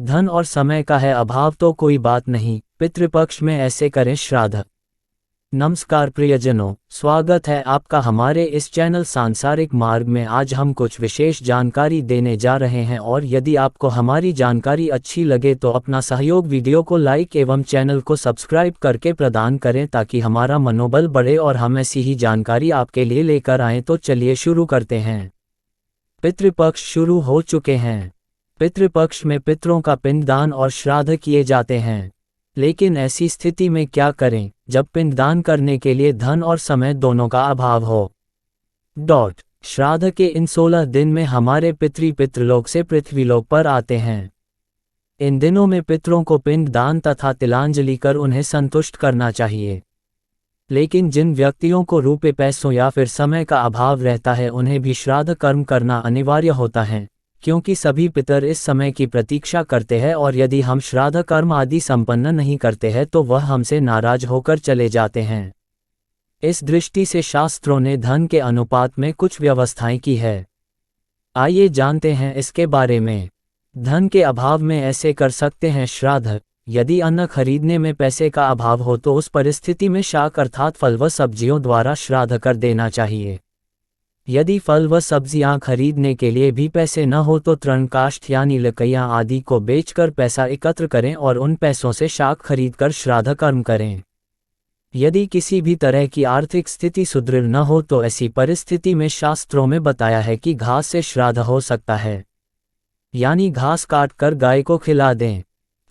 धन और समय का है अभाव तो कोई बात नहीं, पितृपक्ष में ऐसे करें श्राद्ध। नमस्कार प्रियजनों, स्वागत है आपका हमारे इस चैनल सांसारिक मार्ग में। आज हम कुछ विशेष जानकारी देने जा रहे हैं और यदि आपको हमारी जानकारी अच्छी लगे तो अपना सहयोग वीडियो को लाइक एवं चैनल को सब्सक्राइब करके प्रदान करें ताकि हमारा मनोबल बढ़े और हम ऐसी ही जानकारी आपके लिए लेकर आएं। तो चलिए शुरू करते हैं। पितृपक्ष शुरू हो चुके हैं। पितृपक्ष में पितरों का पिंडदान और श्राद्ध किए जाते हैं। लेकिन ऐसी स्थिति में क्या करें जब पिंडदान करने के लिए धन और समय दोनों का अभाव हो। श्राद्ध के इन 16 दिन में हमारे पितृलोक से पृथ्वीलोक पर आते हैं। इन दिनों में पितरों को पिंडदान तथा तिलांजलि कर उन्हें संतुष्ट करना चाहिए। लेकिन जिन व्यक्तियों को रुपए पैसों या फिर समय का अभाव रहता है उन्हें भी श्राद्ध कर्म करना अनिवार्य होता है, क्योंकि सभी पितर इस समय की प्रतीक्षा करते हैं और यदि हम श्राद्ध कर्म आदि संपन्न नहीं करते हैं तो वह हमसे नाराज होकर चले जाते हैं। इस दृष्टि से शास्त्रों ने धन के अनुपात में कुछ व्यवस्थाएं की है। आइए जानते हैं इसके बारे में। धन के अभाव में ऐसे कर सकते हैं श्राद्ध। यदि अन्न खरीदने में पैसे का अभाव हो तो उस परिस्थिति में शाक अर्थात फल व सब्जियों द्वारा श्राद्ध कर देना चाहिए। यदि फल व सब्जियां खरीदने के लिए भी पैसे न हो तो तृणकाष्ठ यानी लकड़ियां आदि को बेचकर पैसा एकत्र करें और उन पैसों से शाक खरीदकर श्राद्ध कर्म करें। यदि किसी भी तरह की आर्थिक स्थिति सुदृढ़ न हो तो ऐसी परिस्थिति में शास्त्रों में बताया है कि घास से श्राद्ध हो सकता है, यानी घास काट कर गाय को खिला दें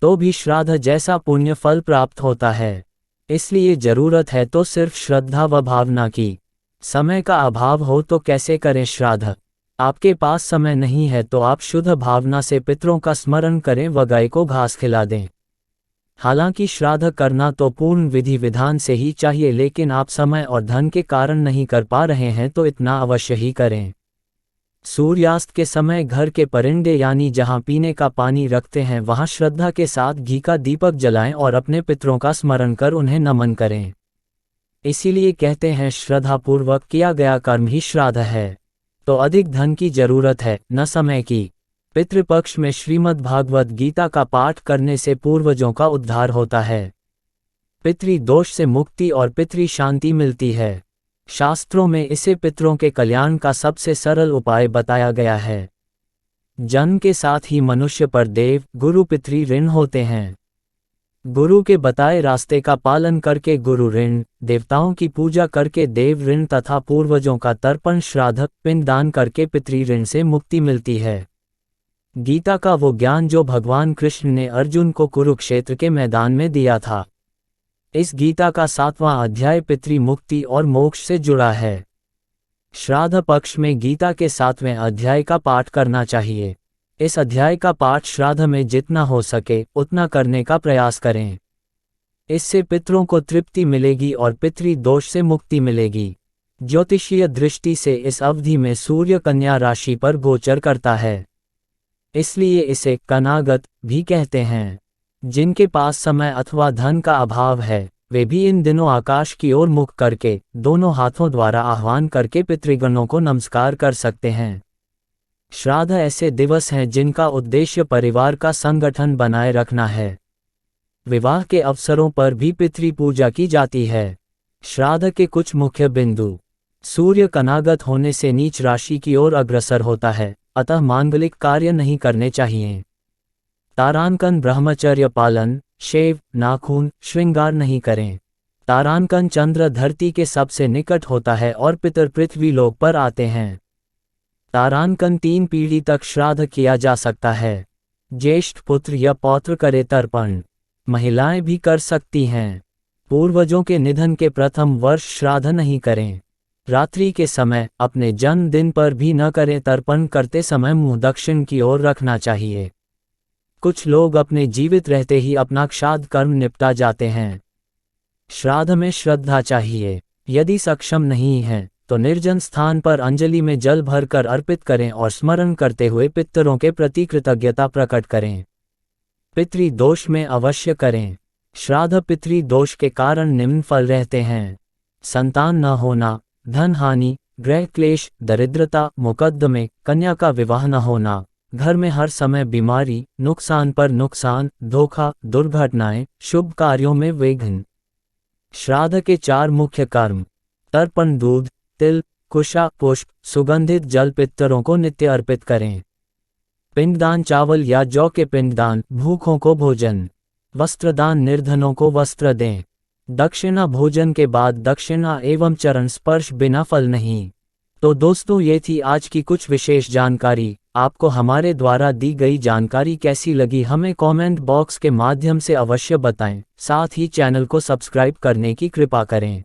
तो भी श्राद्ध जैसा पुण्य फल प्राप्त होता है। इसलिए जरूरत है तो सिर्फ श्रद्धा व भावना की। समय का अभाव हो तो कैसे करें श्राद्ध। आपके पास समय नहीं है तो आप शुद्ध भावना से पितरों का स्मरण करें व गाय को घास खिला दें। हालांकि श्राद्ध करना तो पूर्ण विधि विधान से ही चाहिए, लेकिन आप समय और धन के कारण नहीं कर पा रहे हैं तो इतना अवश्य ही करें। सूर्यास्त के समय घर के परिंदे यानी जहां पीने का पानी रखते हैं वहां श्रद्धा के साथ घी का दीपक जलाएं और अपने पितरों का स्मरण कर उन्हें नमन करें। इसीलिए कहते हैं श्रद्धापूर्वक किया गया कर्म ही श्राद्ध है। तो अधिक धन की जरूरत है, न समय की। पितृपक्ष में श्रीमद् भागवत गीता का पाठ करने से पूर्वजों का उद्धार होता है, पितृदोष से मुक्ति और पितृ शांति मिलती है। शास्त्रों में इसे पितरों के कल्याण का सबसे सरल उपाय बताया गया है। जन्म के साथ ही मनुष्य पर देव गुरु पितृ ऋण होते हैं। गुरु के बताए रास्ते का पालन करके गुरु ऋण, देवताओं की पूजा करके देव ऋण तथा पूर्वजों का तर्पण श्राद्ध पिंडदान करके पितृ ऋण से मुक्ति मिलती है। गीता का वो ज्ञान जो भगवान कृष्ण ने अर्जुन को कुरुक्षेत्र के मैदान में दिया था। इस गीता का 7वां अध्याय पितृ मुक्ति और मोक्ष से जुड़ा है। श्राद्ध पक्ष में गीता के 7वें अध्याय का पाठ करना चाहिए। इस अध्याय का पाठ श्राद्ध में जितना हो सके उतना करने का प्रयास करें। इससे पितरों को तृप्ति मिलेगी और पितृ दोष से मुक्ति मिलेगी। ज्योतिषीय दृष्टि से इस अवधि में सूर्य कन्या राशि पर गोचर करता है, इसलिए इसे कनागत भी कहते हैं। जिनके पास समय अथवा धन का अभाव है वे भी इन दिनों आकाश की ओर मुख करके दोनों हाथों द्वारा आह्वान करके पितृगणों को नमस्कार कर सकते हैं। श्राद्ध ऐसे दिवस हैं जिनका उद्देश्य परिवार का संगठन बनाए रखना है। विवाह के अवसरों पर भी पितृ पूजा की जाती है। श्राद्ध के कुछ मुख्य बिंदु। सूर्य कनागत होने से नीच राशि की ओर अग्रसर होता है, अतः मांगलिक कार्य नहीं करने चाहिए। तारांकन ब्रह्मचर्य पालन, शेव, नाखून, श्रृंगार नहीं करें। तारांकन चंद्र धरती के सबसे निकट होता है और पितर पृथ्वी लोक पर आते हैं। तारांकन 3 पीढ़ी तक श्राद्ध किया जा सकता है। ज्येष्ठ पुत्र या पौत्र करे तर्पण। महिलाएं भी कर सकती हैं। पूर्वजों के निधन के प्रथम वर्ष श्राद्ध नहीं करें। रात्रि के समय अपने जन्मदिन पर भी न करें। तर्पण करते समय मुंह दक्षिण की ओर रखना चाहिए। कुछ लोग अपने जीवित रहते ही अपना श्राद्ध कर्म निपटा जाते हैं। श्राद्ध में श्रद्धा चाहिए। यदि सक्षम नहीं है तो निर्जन स्थान पर अंजलि में जल भरकर अर्पित करें और स्मरण करते हुए पितरों के प्रति कृतज्ञता प्रकट करें। पितृ दोष में अवश्य करें। श्राद्ध पितृ दोष के कारण निम्न फल रहते हैं: संतान न होना, धन हानि, गृह क्लेश, दरिद्रता, मुकद्दमे, कन्या का विवाह न होना, घर में हर समय बीमारी, नुकसान पर नुकसान, धोखा, दुर्घटनाएं, शुभ कार्यों में विघ्न। श्राद्ध के 4 मुख्य कर्म। तर्पण दूध, तिल, कुशा, पुष्प, सुगंधित जल पितरों को नित्य अर्पित करें। पिंडदान चावल या जौ के पिंडदान, भूखों को भोजन। वस्त्रदान, निर्धनों को वस्त्र दें। दक्षिणा, भोजन के बाद दक्षिणा एवं चरण स्पर्श बिना फल नहीं। तो दोस्तों, ये थी आज की कुछ विशेष जानकारी। आपको हमारे द्वारा दी गई जानकारी कैसी लगी हमें कमेंट बॉक्स के माध्यम से अवश्य बताएं। साथ ही चैनल को सब्सक्राइब करने की कृपा करें।